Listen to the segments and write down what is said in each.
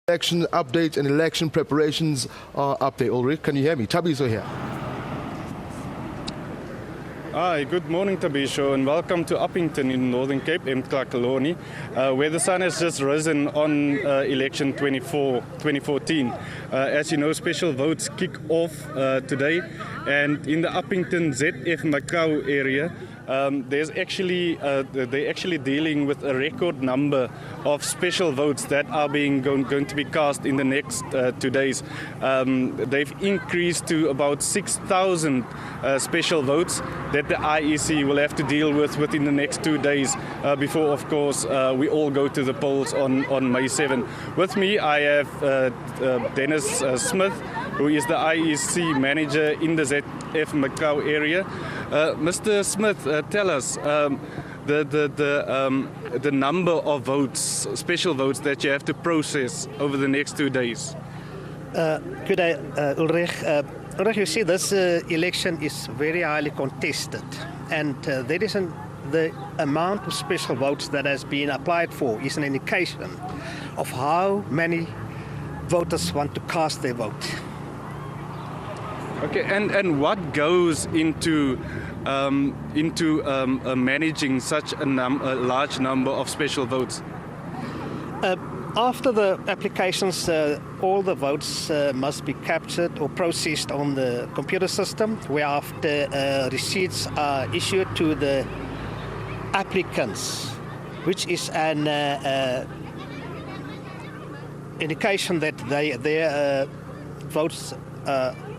Election updates and election preparations are up there. Ulrich, can you hear me? Tabiso here. Hi, good morning Tabisho, and welcome to Uppington in Northern Cape, Mtlakaloni, where the sun has just risen on election 2014. As you know, special votes kick off today, and in the Uppington ZF Macau area, they're actually dealing with a record number of special votes that are going to be cast in the next 2 days. They've increased to about 6,000 special votes that the IEC will have to deal with within the next 2 days before, of course, we all go to the polls on May 7. With me, I have Dennis Smith, who is the IEC manager in the ZF Macau area. Mr. Smith, tell us the number of votes, special votes, that you have to process over the next 2 days. Good day, Ulrich. Ulrich, you see, this election is very highly contested, and the amount of special votes that has been applied for is an indication of how many voters want to cast their vote. Okay, and what goes into managing such a large number of special votes? After the applications, all the votes must be captured or processed on the computer system, whereafter receipts are issued to the applicants, which is an indication that their votes,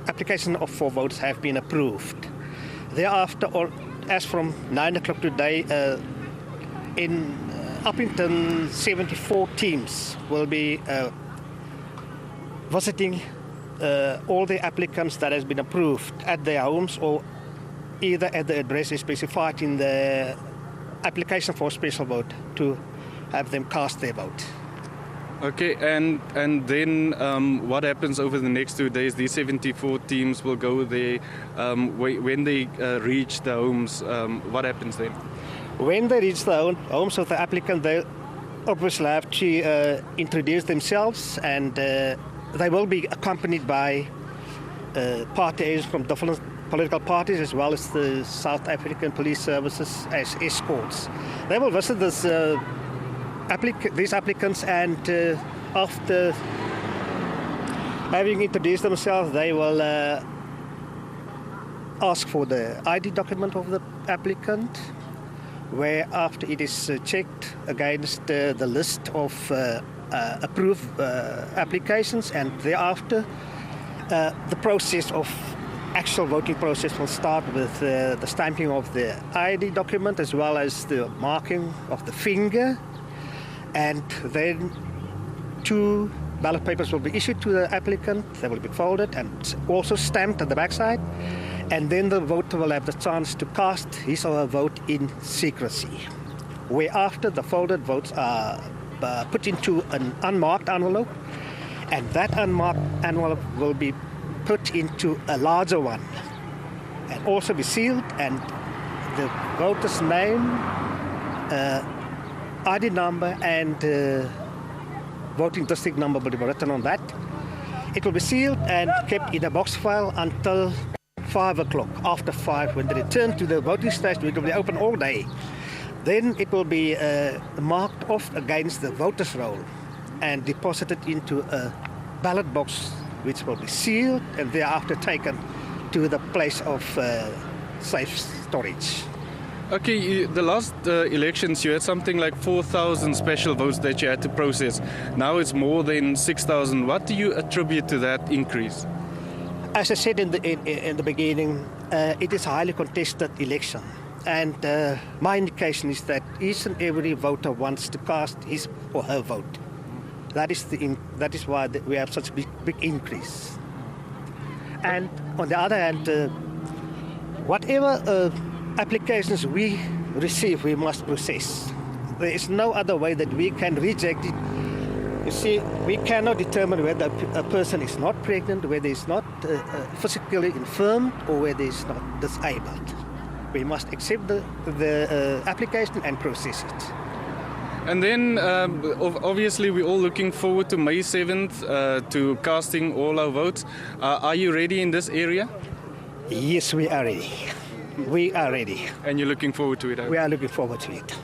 application for votes have been approved. Thereafter, as from 9 o'clock today, in Uppington, 74 teams will be visiting all the applicants that has been approved at their homes or either at the address specified in the application for a special vote to have them cast their vote. Okay, and then what happens over the next 2 days? These 74 teams will go there. When they reach the homes, what happens then? When they reach the homes of the applicant, they obviously have to introduce themselves, and they will be accompanied by party agents from different political parties, as well as the South African Police Services as escorts. They will visit these applicants, and after having introduced themselves, they will ask for the ID document of the applicant, where after it is checked against the list of approved applications, and thereafter the process of actual voting process will start with the stamping of the ID document, as well as the marking of the finger, and then 2 ballot papers will be issued to the applicant. They will be folded and also stamped at the backside, and then the voter will have the chance to cast his or her vote in secrecy, whereafter the folded votes are put into an unmarked envelope, and that unmarked envelope will be put into a larger one and also be sealed, and the voter's name, ID number, and voting district number will be written on that. It will be sealed and kept in a box file until 5 o'clock. After 5, when they return to the voting station, it will be open all day. Then it will be marked off against the voter's roll and deposited into a ballot box, which will be sealed and thereafter taken to the place of safe storage. Okay, the last elections you had something like 4,000 special votes that you had to process. Now it's more than 6,000. What do you attribute to that increase? As I said in the beginning, it is a highly contested election, and my indication is that each and every voter wants to cast his or her vote. That is why we have such a big increase. And on the other hand, whatever applications we receive, we must process. There is no other way that we can reject it. You see, we cannot determine whether a person is not pregnant, whether he's not physically infirm, or whether he's not disabled. We must accept the application and process it. And then obviously we're all looking forward to May 7th to casting all our votes. Are you ready in this area? Yes, we are ready. We are ready. And you're looking forward to it? We are looking forward to it.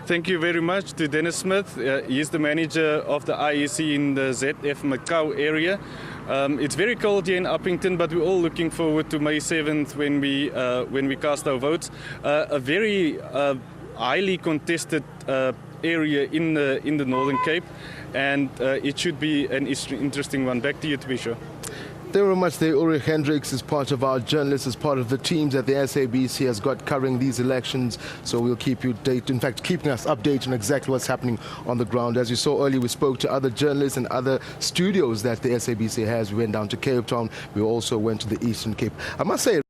Thank you very much to Dennis Smith. He's the manager of the IEC in the ZF Macau area. It's very cold here in Uppington, but we're all looking forward to May 7th when we cast our votes. A very highly contested area in the Northern Cape, and it should be an interesting one. Back to you, Tabisha. Thank you very much. Ulrich Hendricks is part of our journalists, is part of the teams that the SABC has got covering these elections. So we'll keep you updated, in fact, keeping us updated on exactly what's happening on the ground. As you saw earlier, we spoke to other journalists and other studios that the SABC has. We went down to Cape Town. We also went to the Eastern Cape. I must say,